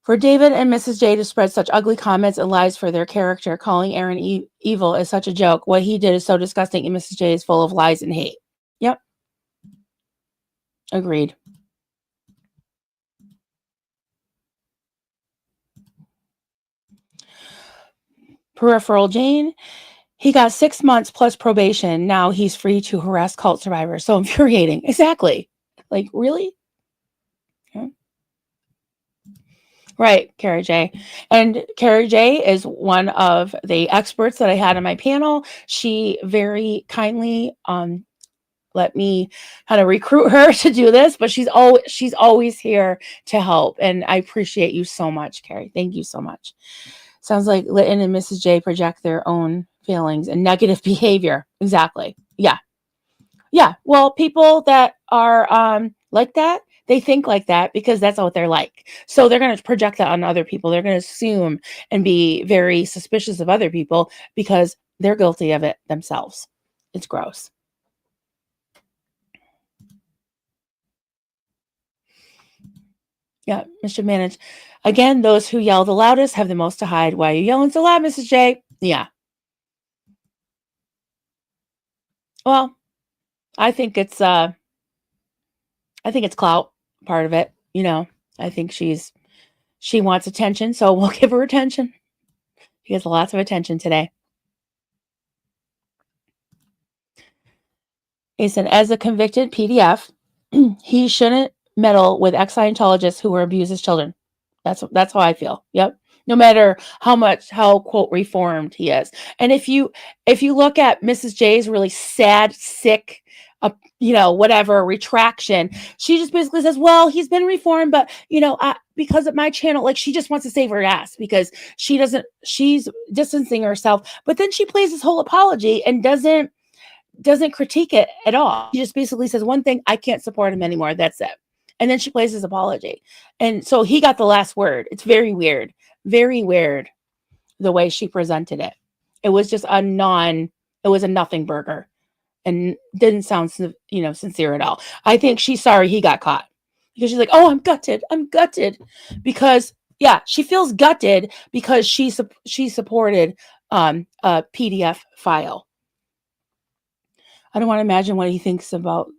For David and Mrs. J to spread such ugly comments and lies for their character, calling Aaron evil is such a joke. What he did is so disgusting, and Mrs. J is full of lies and hate. Yep. Agreed. Peripheral Jane. He got 6 months plus probation. Now he's free to harass cult survivors. So infuriating. Exactly. Like, really? Okay. Right, Carrie J. And Carrie J is one of the experts that I had on my panel. She very kindly let me kind of recruit her to do this, but she's always here to help. And I appreciate you so much, Carrie. Thank you so much. Sounds like Litton and Mrs. J project their own feelings and negative behavior. Exactly. Yeah. Yeah. Well, people that are like that, they think like that because that's what they're like. So they're going to project that on other people. They're going to assume and be very suspicious of other people because they're guilty of it themselves. It's gross. Yeah, mischief managed. Again, those who yell the loudest have the most to hide. Why are you yelling so loud, Mrs. J? Yeah. Well, I think it's I think it's clout part of it. I think she wants attention, so we'll give her attention. She gets lots of attention today. He said, as a convicted PDF, he shouldn't meddle with ex-Scientologists who abuse his children. That's how I feel. Yep. No matter how quote reformed he is. And if you look at Mrs. J's really sad, sick, whatever retraction, she just basically says, well, he's been reformed, but because of my channel, like she just wants to save her ass because she's distancing herself. But then she plays this whole apology and doesn't critique it at all. She just basically says one thing, I can't support him anymore. That's it. And then she plays his apology. And so he got the last word. It's very weird the way she presented it. It was just it was a nothing burger and didn't sound, sincere at all. I think she's sorry he got caught because she's like, oh, I'm gutted. Because yeah, she feels gutted because she supported a PDF file. I don't want to imagine what he thinks about.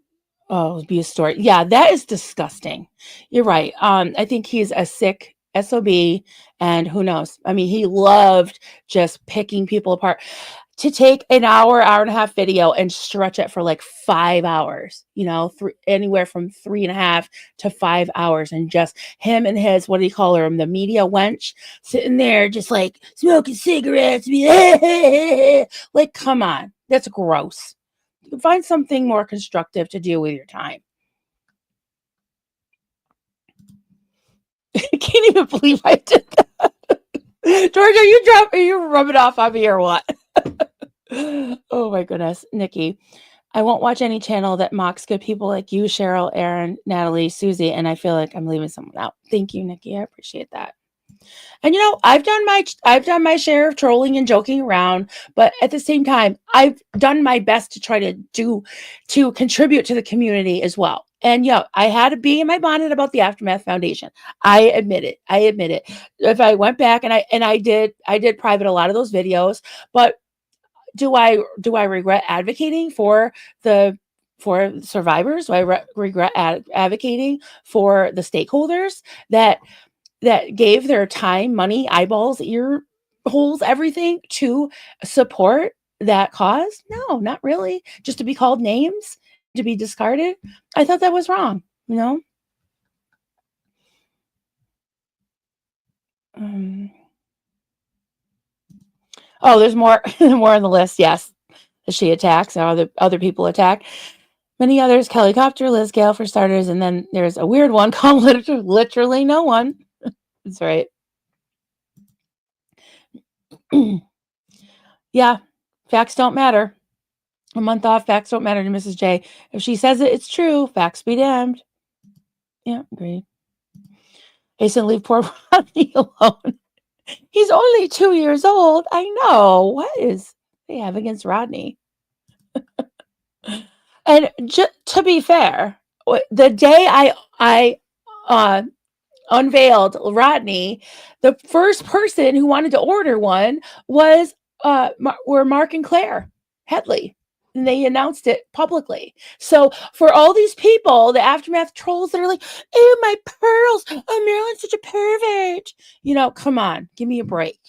Oh, it'd be a story. Yeah, that is disgusting. You're right. I think he's a sick SOB, and who knows? I mean, he loved just picking people apart. To take an hour and a half video and stretch it for like 5 hours, anywhere from 3.5 to 5 hours, and just him and his, what do you call her, the media wench, sitting there just like smoking cigarettes, like, come on, that's gross. Find something more constructive to do with your time. I can't even believe I did that. George, are you rubbing off on me or what? Oh my goodness. Nikki, I won't watch any channel that mocks good people like you, Cheryl, Aaron, Natalie, Susie, and I feel like I'm leaving someone out. Thank you, Nikki. I appreciate that. And I've done my share of trolling and joking around, but at the same time, I've done my best to try to contribute to the community as well. And I had to be in my bonnet about the Aftermath Foundation. I admit it. If I went back and I did private a lot of those videos, but do I regret advocating for survivors? Do I regret advocating for the stakeholders that gave their time, money, eyeballs, ear holes, everything to support that cause? No, not really. Just to be called names, to be discarded. I thought that was wrong, Oh, there's more on the list. Yes. She attacks, or other people attack. Many others, Kelly Copter, Liz Gale for starters, and then there's a weird one called literally no one. That's right. Yeah, facts don't matter. A month off, facts don't matter to Mrs. J. If she says it, it's true. Facts be damned. Yeah, agreed. Hasten, leave poor Rodney alone. He's only 2 years old. I know. What is they have against Rodney? And to be fair, the day I unveiled Rodney, the first person who wanted to order one was were Mark and Claire Headley. And they announced it publicly. So for all these people, the Aftermath trolls that are like, oh, my pearls, oh, Marilyn's such a pervert. Come on, give me a break.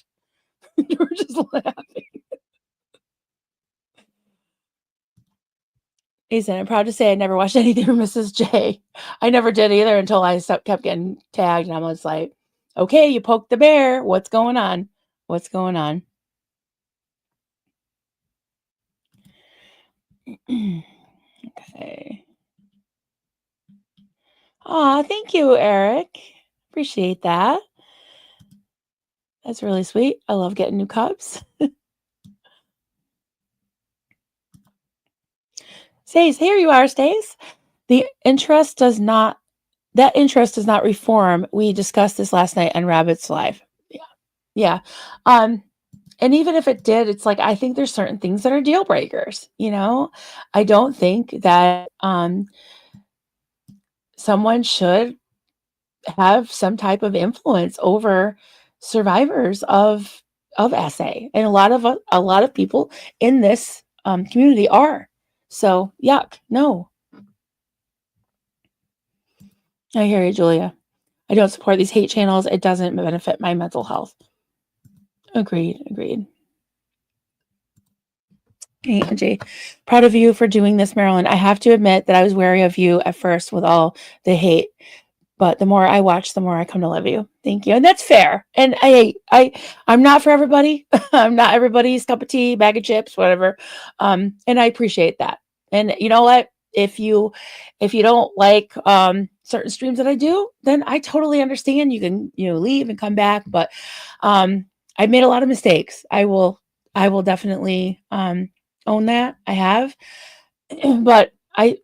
You were just laughing. He said, I'm proud to say I never watched anything from Mrs. J. I never did either until I kept getting tagged. And I was like, okay, you poked the bear. What's going on? Okay. Aw, thank you, Eric. Appreciate that. That's really sweet. I love getting new cups. Stace, here you are, Stace. That interest does not reform. We discussed this last night on Rabbit's Live. Yeah. And even if it did, it's like, I think there's certain things that are deal breakers. I don't think that someone should have some type of influence over survivors of SA, and a lot of people in this community are. So yuck, no. I hear you, Julia. I don't support these hate channels. It doesn't benefit my mental health. Agreed, agreed. Hey, Angie, proud of you for doing this, Marilyn. I have to admit that I was wary of you at first with all the hate, but the more I watch, the more I come to love you. Thank you. And that's fair. And I'm not for everybody. I'm not everybody's cup of tea, bag of chips, whatever. And I appreciate that. And you know what? If you don't like certain streams that I do, then I totally understand. You can, leave and come back. But I've made a lot of mistakes. I will definitely own that. I have. But I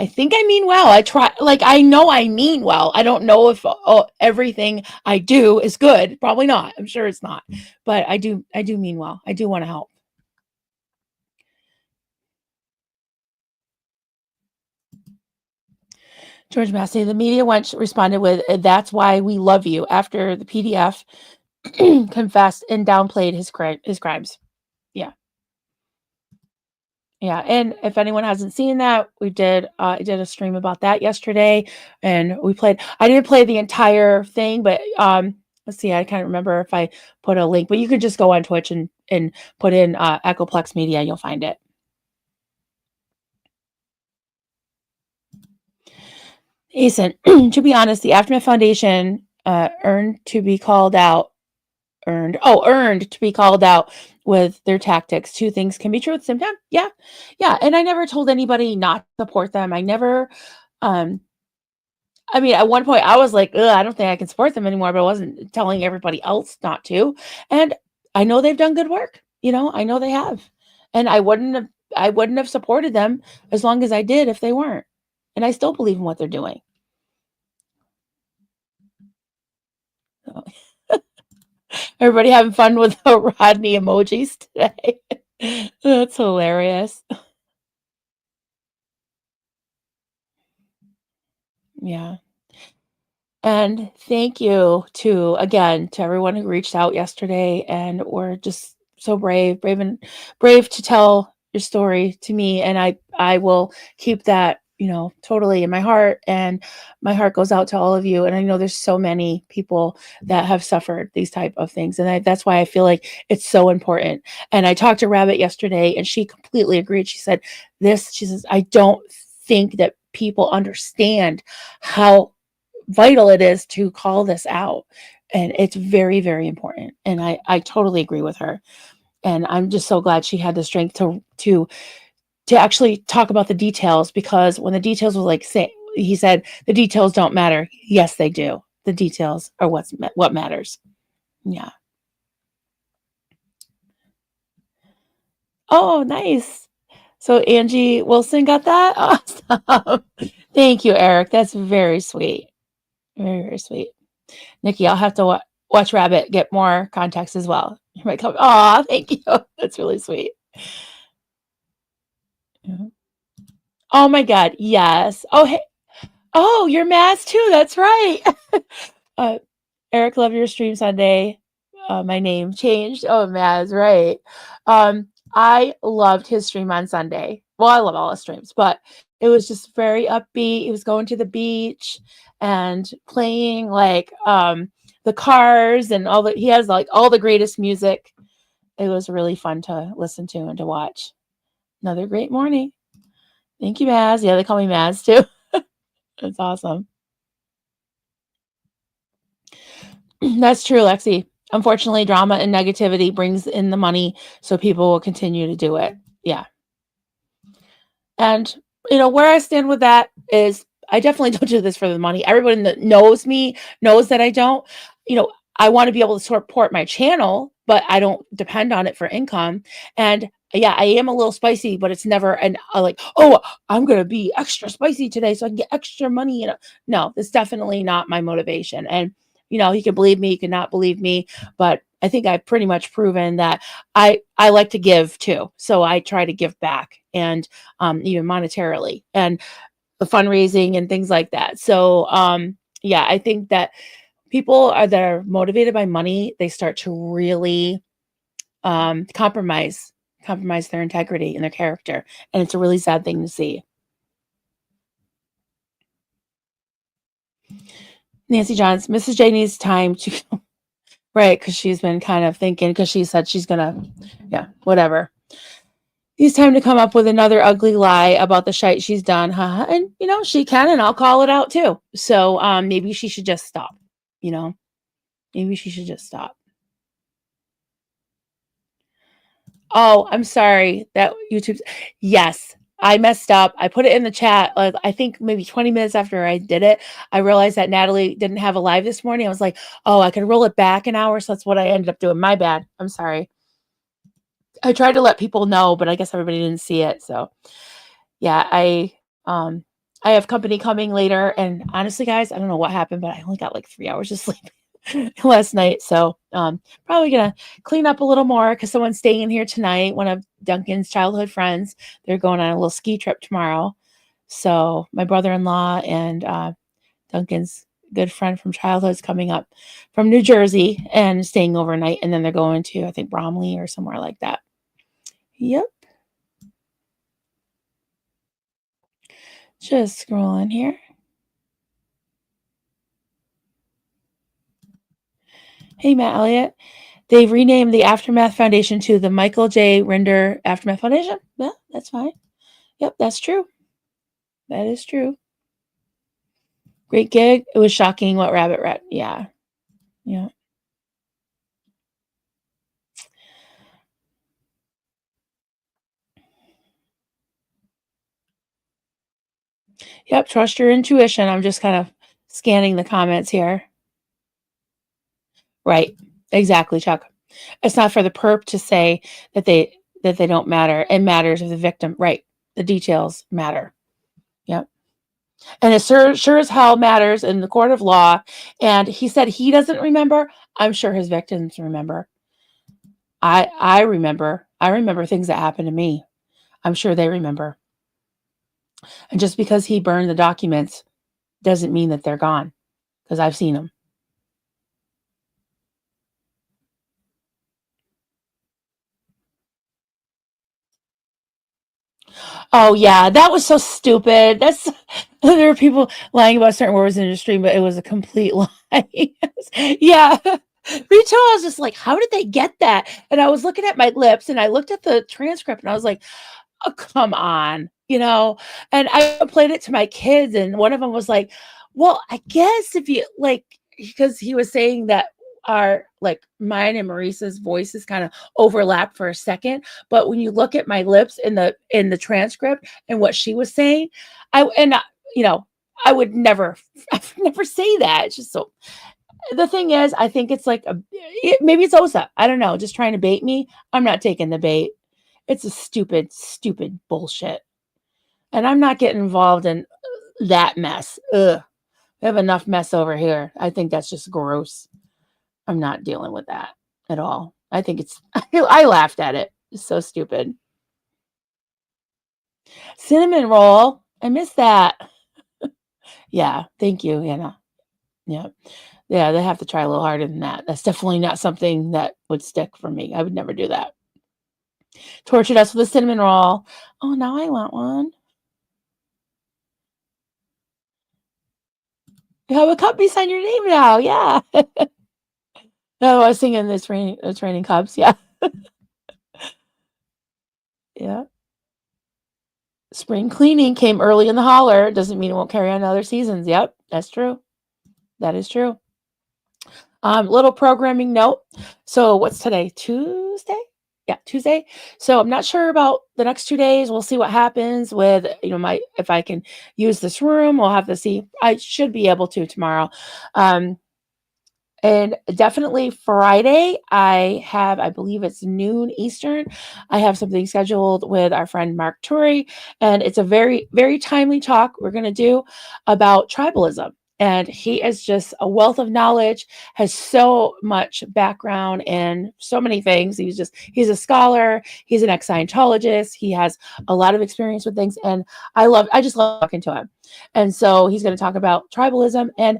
think I mean well. I try, like, I know I mean well. I don't know if everything I do is good. Probably not. I'm sure it's not. But I do mean well. I do want to help. George Massey, the media once responded with, "That's why we love you," after the PDF confessed and downplayed his crimes. Yeah. Yeah, and if anyone hasn't seen that, I did a stream about that yesterday, and I didn't play the entire thing, but let's see, I can't remember if I put a link, but you could just go on Twitch and put in Echoplex Media, and you'll find it. Asen, to be honest, the Aftermath Foundation earned to be called out with their tactics. Two things can be true at the same time. Yeah. And I never told anybody not to support them. I never, I mean, at one point I was like, I don't think I can support them anymore, but I wasn't telling everybody else not to. And I know they've done good work. I know they have. And I wouldn't have supported them as long as I did if they weren't. And I still believe in what they're doing. So. Everybody having fun with the Rodney emojis today. That's hilarious. Yeah. And thank you again to everyone who reached out yesterday and were just so brave to tell your story to me. And I will keep that, totally in my heart, and my heart goes out to all of you. And I know there's so many people that have suffered these type of things. And that's why I feel like it's so important. And I talked to Rabbit yesterday and she completely agreed. She says, I don't think that people understand how vital it is to call this out, and it's very, very important. And I totally agree with her, and I'm just so glad she had the strength to actually talk about the details, because when the details was he said the details don't matter. Yes, they do. The details are what matters. Yeah. Oh, nice. So Angie Wilson got that. Awesome. Thank you, Eric. That's very sweet. Very, very sweet. Nikki, I'll have to watch Rabbit get more context as well. You might come. Aw, thank you. That's really sweet. Mhm. Oh my God, yes. Oh, hey. Oh, you're Maz too. That's right. Eric, love your stream Sunday. My name changed. Oh, Maz, right. I loved his stream on Sunday. Well, I love all his streams, but it was just very upbeat. He was going to the beach and playing the Cars and he has all the greatest music. It was really fun to listen to and to watch. Another great morning. Thank you, Maz. Yeah, they call me Maz too. That's awesome. That's true, Lexi. Unfortunately, drama and negativity brings in the money, so people will continue to do it. Yeah. And, where I stand with that is I definitely don't do this for the money. Everyone that knows me knows that I don't. I want to be able to support my channel, but I don't depend on it for income. And yeah, I am a little spicy, but it's never oh, I'm going to be extra spicy today so I can get extra money. No, that's definitely not my motivation. And, you can believe me, you can not believe me, but I think I've pretty much proven that I like to give too. So I try to give back, and even monetarily, and the fundraising and things like that. So Yeah, I think that people that are motivated by money, they start to really compromise their integrity and their character, and it's a really sad thing to see. Nancy Johns, Mrs. J needs time to right, because she's been kind of thinking, because she said she's gonna, yeah, whatever. It's time to come up with another ugly lie about the shite she's done, huh? And she can, and I'll call it out too. So maybe she should just stop. You know, maybe she should just stop. Oh, I'm sorry that YouTube. Yes, I messed up. I put it in the chat. I think maybe 20 minutes after I did it, I realized that Natalie didn't have a live this morning. I was like, oh, I could roll it back an hour. So that's what I ended up doing. My bad. I'm sorry. I tried to let people know, but I guess everybody didn't see it. So yeah, um I have company coming later, and honestly, guys, I don't know what happened, but I only got like 3 hours of sleep last night. So probably gonna clean up a little more because someone's staying here tonight. One of Duncan's childhood friends. They're going on a little ski trip tomorrow. So my brother-in-law and Duncan's good friend from childhood is coming up from New Jersey and staying overnight, and then they're going to, I think, Bromley or somewhere like that. Yep. Just scrolling here. Hey, Matt Elliott. They've renamed the Aftermath Foundation to the Michael J. Rinder Aftermath Foundation. Yeah, that's fine. Yep, that's true. That is true. Great gig. It was shocking what Rabbit read. Yeah. Yeah. Yep. Trust your intuition. I'm just kind of scanning the comments here. Right. Exactly, Chuck. It's not for the perp to say that they don't matter. It matters if the victim. Right. The details matter. Yep. And it sure as hell matters in the court of law. And he said he doesn't remember. I'm sure his victims remember. I remember. I remember things that happened to me. I'm sure they remember. And just because he burned the documents doesn't mean that they're gone, because I've seen them. Oh yeah, that was so stupid. That's there were people lying about certain words in the stream, but it was a complete lie. Yeah. Retail, I was just like, how did they get that? And I was looking at my lips and I looked at the transcript and I was like, oh, come on, and I played it to my kids, and one of them was like, well, I guess if you like, because he was saying that our like mine and Maurice's voices kind of overlap for a second, but when you look at my lips in the transcript and what she was saying, you know I would never never say that. It's just so, the thing is, I think it's like maybe it's Osa, I don't know, just trying to bait me. I'm not taking the bait. It's a stupid bullshit. And I'm not getting involved in that mess. Ugh. We have enough mess over here. I think that's just gross. I'm not dealing with that at all. I think it's, I laughed at it. It's so stupid. Cinnamon roll. I missed that. Yeah. Thank you, Anna. Yeah. Yeah. They have to try a little harder than that. That's definitely not something that would stick for me. I would never do that. Tortured us with a cinnamon roll. Oh, now I want one. You have a cup beside your name now. Yeah. No, I was singing It's Raining Cups. Yeah. Yeah. Spring cleaning came early in the holler. Doesn't mean it won't carry on other seasons. Yep. That's true. That is true. Little programming note. So what's today? Tuesday? Yeah, Tuesday. So I'm not sure about the next 2 days. We'll see what happens with, if I can use this room. We'll have to see. I should be able to tomorrow. And definitely Friday, I believe it's noon Eastern. I have something scheduled with our friend Mark Turi, and it's a very, very timely talk we're going to do about tribalism. And he is just a wealth of knowledge, has so much background in so many things. He's a scholar. He's an ex-Scientologist. He has a lot of experience with things. And I just love talking to him. And so he's going to talk about tribalism. And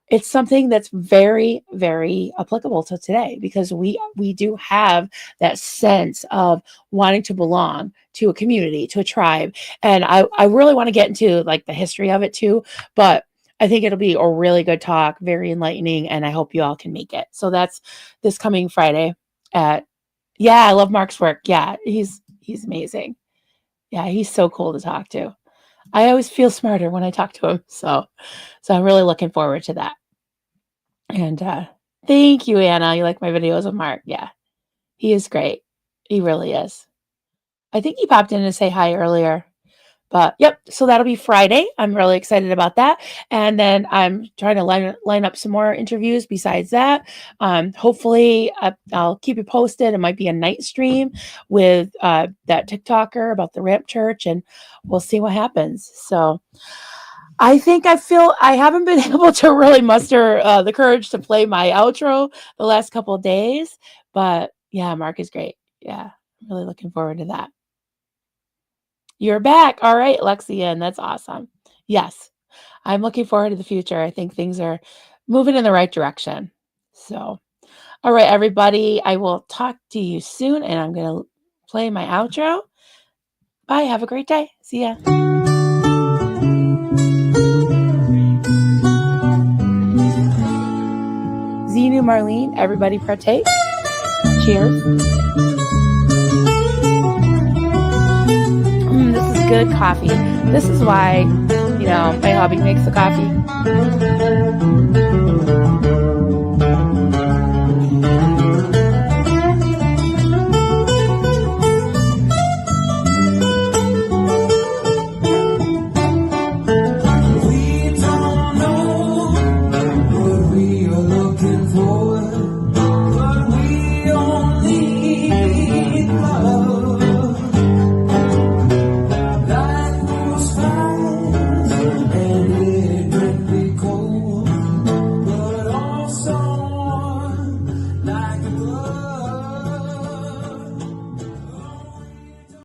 it's something that's very, very applicable to today because we do have that sense of wanting to belong to a community, to a tribe. And I really want to get into like the history of it too, but I think it'll be a really good talk, very enlightening, and I hope you all can make it. So that's this coming Friday at yeah, I love Mark's work. Yeah, he's amazing. Yeah, he's so cool to talk to. I always feel smarter when I talk to him. So I'm really looking forward to that. And thank you, Anna. You like my videos of Mark? Yeah, he is great. He really is. I think he popped in to say hi earlier. But yep, so that'll be Friday. I'm really excited about that. And then I'm trying to line up some more interviews besides that. Hopefully, I'll keep you posted. It might be a night stream with that TikToker about the Ramp Church, and we'll see what happens. So I think I haven't been able to really muster the courage to play my outro the last couple of days. But yeah, Mark is great. Yeah, I'm really looking forward to that. You're back. All right, Lexian. That's awesome. Yes, I'm looking forward to the future. I think things are moving in the right direction. So, all right, everybody. I will talk to you soon, and I'm going to play my outro. Bye. Have a great day. See ya. Zenu, Marlene, everybody partake. Cheers. This is good coffee. This is why, my hubby makes the coffee.